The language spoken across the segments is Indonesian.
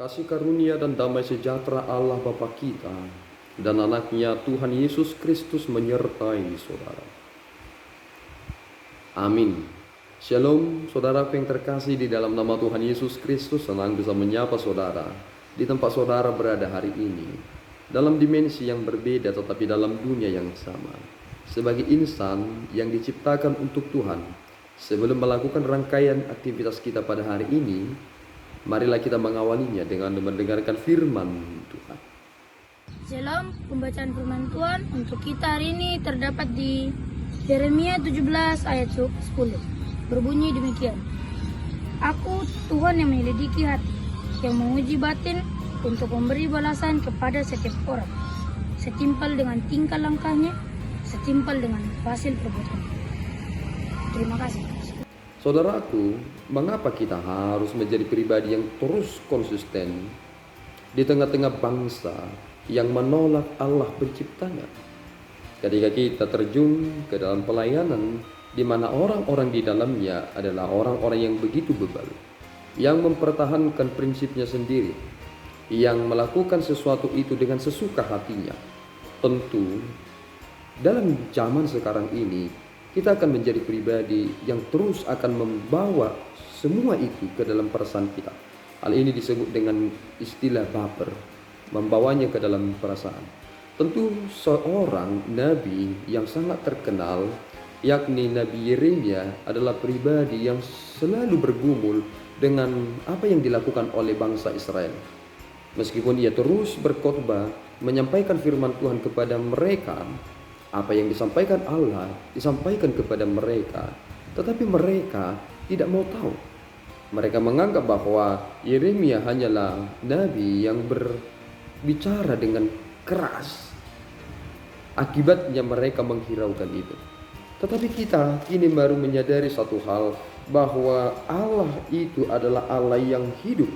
Kasih karunia dan damai sejahtera Allah Bapa kita dan anaknya Tuhan Yesus Kristus menyertai saudara. Amin. Shalom saudaraku yang terkasih, di dalam nama Tuhan Yesus Kristus senang bisa menyapa saudara di tempat saudara berada hari ini, dalam dimensi yang berbeda tetapi dalam dunia yang sama. Sebagai insan yang diciptakan untuk Tuhan, sebelum melakukan rangkaian aktivitas kita pada hari ini, marilah kita mengawalinya dengan mendengarkan firman Tuhan. Shalom, pembacaan firman Tuhan untuk kita hari ini terdapat di Yeremia 17 ayat 10. Berbunyi demikian. Aku Tuhan yang menyelidiki hati, yang menguji batin untuk memberi balasan kepada setiap orang, setimpal dengan tingkah langkahnya, setimpal dengan hasil perbuatannya. Terima kasih. Saudaraku, mengapa kita harus menjadi pribadi yang terus konsisten di tengah-tengah bangsa yang menolak Allah penciptanya? Ketika kita terjun ke dalam pelayanan di mana orang-orang di dalamnya adalah orang-orang yang begitu bebal, yang mempertahankan prinsipnya sendiri, yang melakukan sesuatu itu dengan sesuka hatinya. Tentu dalam zaman sekarang ini kita akan menjadi pribadi yang terus akan membawa semua itu ke dalam perasaan kita. Hal ini disebut dengan istilah baper, membawanya ke dalam perasaan. Tentu seorang nabi yang sangat terkenal, yakni Nabi Yeremia, adalah pribadi yang selalu bergumul dengan apa yang dilakukan oleh bangsa Israel. Meskipun ia terus berkhotbah, menyampaikan firman Tuhan kepada mereka, apa yang disampaikan Allah disampaikan kepada mereka, tetapi mereka tidak mau tahu. Mereka menganggap bahwa Yeremia hanyalah nabi yang berbicara dengan keras. Akibatnya mereka menghiraukan itu. Tetapi kita kini baru menyadari satu hal, bahwa Allah itu adalah Allah yang hidup,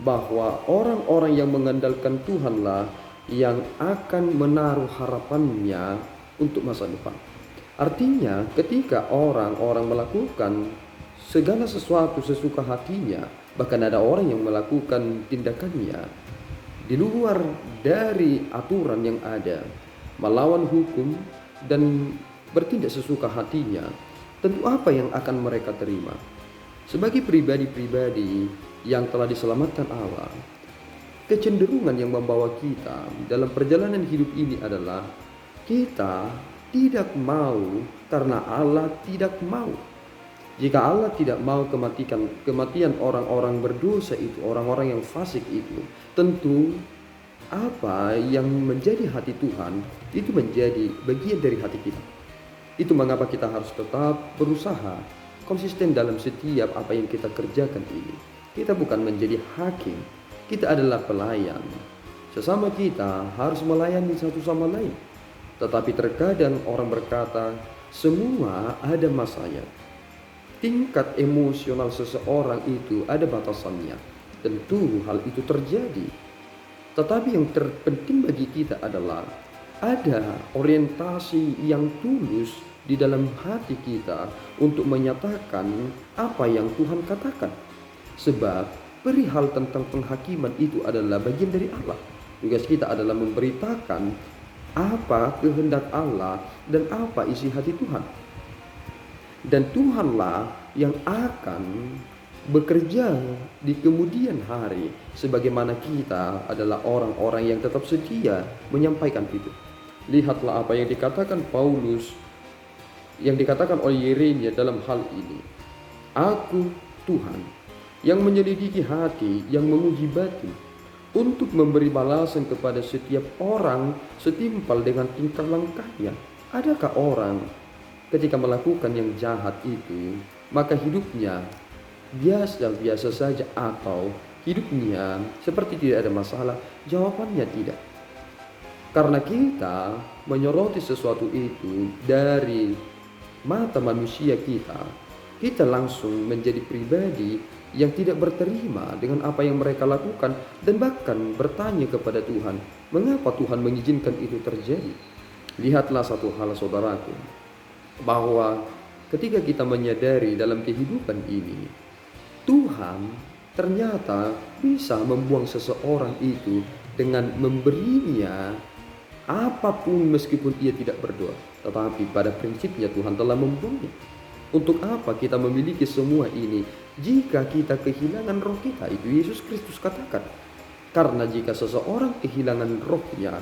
bahwa orang-orang yang mengandalkan Tuhanlah yang akan menaruh harapannya untuk masa depan. Artinya ketika orang-orang melakukan segala sesuatu sesuka hatinya, bahkan ada orang yang melakukan tindakannya di luar dari aturan yang ada, melawan hukum dan bertindak sesuka hatinya, tentu apa yang akan mereka terima? Sebagai pribadi-pribadi yang telah diselamatkan Allah, kecenderungan yang membawa kita dalam perjalanan hidup ini adalah kita tidak mau karena Allah tidak mau. Jika Allah tidak mau kematian orang-orang berdosa itu, orang-orang yang fasik itu, tentu apa yang menjadi hati Tuhan itu menjadi bagian dari hati kita. Itu mengapa kita harus tetap berusaha konsisten dalam setiap apa yang kita kerjakan ini. Kita bukan menjadi hakim, kita adalah pelayan. Sesama kita harus melayani satu sama lain. Tetapi terkadang orang berkata, semua ada masanya. Tingkat emosional seseorang itu ada batasannya. Tentu hal itu terjadi. Tetapi yang terpenting bagi kita adalah ada orientasi yang tulus di dalam hati kita untuk menyatakan apa yang Tuhan katakan. Sebab perihal tentang penghakiman itu adalah bagian dari Allah. Tugas kita adalah memberitakan apa kehendak Allah dan apa isi hati Tuhan. Dan Tuhanlah yang akan bekerja di kemudian hari, sebagaimana kita adalah orang-orang yang tetap setia menyampaikan itu. Lihatlah apa yang dikatakan Paulus, yang dikatakan oleh Yeremia dalam hal ini. Aku Tuhan yang menyelidiki hati, yang menguji batin, untuk memberi balasan kepada setiap orang setimpal dengan tingkah langkahnya. Adakah orang ketika melakukan yang jahat itu, maka hidupnya biasa-biasa saja, atau hidupnya seperti tidak ada masalah? Jawabannya tidak. Karena kita menyoroti sesuatu itu dari mata manusia kita langsung menjadi pribadi yang tidak berterima dengan apa yang mereka lakukan, dan bahkan bertanya kepada Tuhan, mengapa Tuhan mengizinkan itu terjadi? Lihatlah satu hal saudaraku, bahwa ketika kita menyadari dalam kehidupan ini, Tuhan ternyata bisa membuang seseorang itu dengan memberinya apapun meskipun ia tidak berdoa. Tetapi pada prinsipnya Tuhan telah membuangnya. Untuk apa kita memiliki semua ini jika kita kehilangan roh kita? Itu Yesus Kristus katakan. Karena jika seseorang kehilangan rohnya,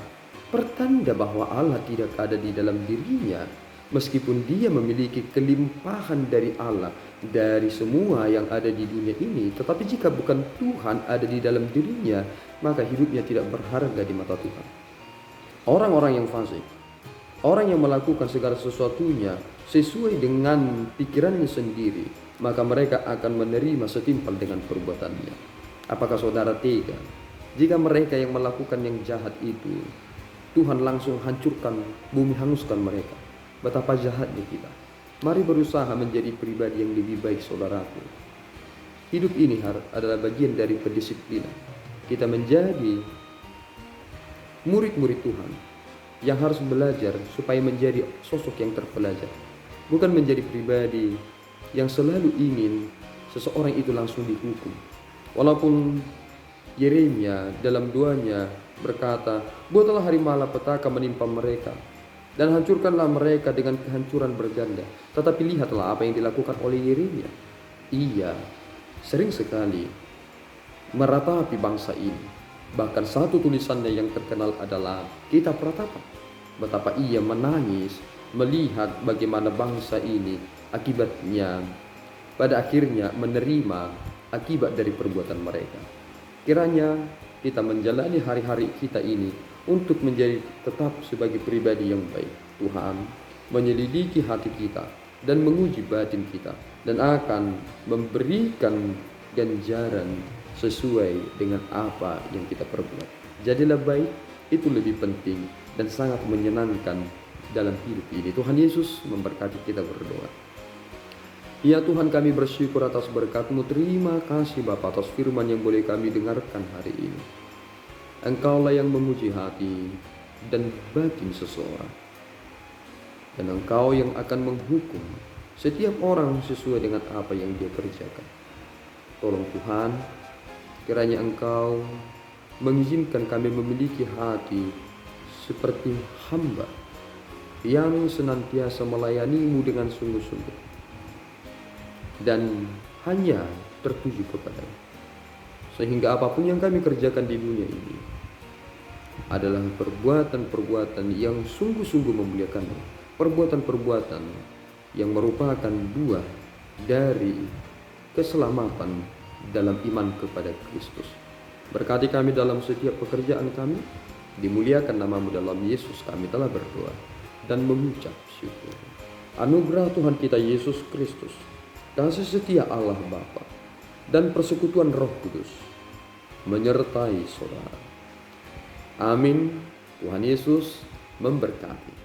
pertanda bahwa Allah tidak ada di dalam dirinya. Meskipun dia memiliki kelimpahan dari Allah, dari semua yang ada di dunia ini, tetapi jika bukan Tuhan ada di dalam dirinya, maka hidupnya tidak berharga di mata Tuhan. Orang-orang yang fasik, orang yang melakukan segala sesuatunya sesuai dengan pikirannya sendiri, maka mereka akan menerima setimpal dengan perbuatannya. Apakah saudara tega jika mereka yang melakukan yang jahat itu, Tuhan langsung hancurkan bumi, hanguskan mereka? Betapa jahatnya kita. Mari berusaha menjadi pribadi yang lebih baik, saudaraku. Hidup ini adalah bagian dari pendisiplinan. Kita menjadi murid-murid Tuhan yang harus belajar supaya menjadi sosok yang terpelajar. Bukan menjadi pribadi yang selalu ingin seseorang itu langsung dihukum. Walaupun Yeremia dalam doanya berkata, "Buatlah hari malapetaka menimpa mereka, dan hancurkanlah mereka dengan kehancuran berganda." Tetapi lihatlah apa yang dilakukan oleh Yeremia. Ia sering sekali meratapi bangsa ini. Bahkan satu tulisannya yang terkenal adalah Kitab Ratapan. Betapa ia menangis melihat bagaimana bangsa ini akibatnya pada akhirnya menerima akibat dari perbuatan mereka. Kiranya kita menjalani hari-hari kita ini untuk menjadi tetap sebagai pribadi yang baik. Tuhan menyelidiki hati kita dan menguji batin kita, dan akan memberikan ganjaran sesuai dengan apa yang kita perbuat. Jadilah baik, itu lebih penting dan sangat menyenangkan dalam hidup ini. Tuhan Yesus memberkati kita berdoa. Ya Tuhan, kami bersyukur atas berkat-Mu. Terima kasih Bapa atas firman yang boleh kami dengarkan hari ini. Engkaulah yang menguji hati dan batin seseorang, dan Engkau yang akan menghukum setiap orang sesuai dengan apa yang dia kerjakan. Tolong Tuhan, kiranya Engkau mengizinkan kami memiliki hati seperti hamba yang senantiasa melayani-Mu dengan sungguh-sungguh dan hanya tertuju kepada-Mu, sehingga apapun yang kami kerjakan di dunia ini adalah perbuatan-perbuatan yang sungguh-sungguh memuliakan-Mu, perbuatan-perbuatan yang merupakan buah dari keselamatan dalam iman kepada Kristus. Berkati kami dalam setiap pekerjaan kami, dimuliakan nama-Mu. Dalam Yesus kami telah berdoa dan mengucap syukur. Anugerah Tuhan kita Yesus Kristus, kasih setia Allah Bapa, dan persekutuan Roh Kudus menyertai saudara. Amin. Tuhan Yesus memberkati.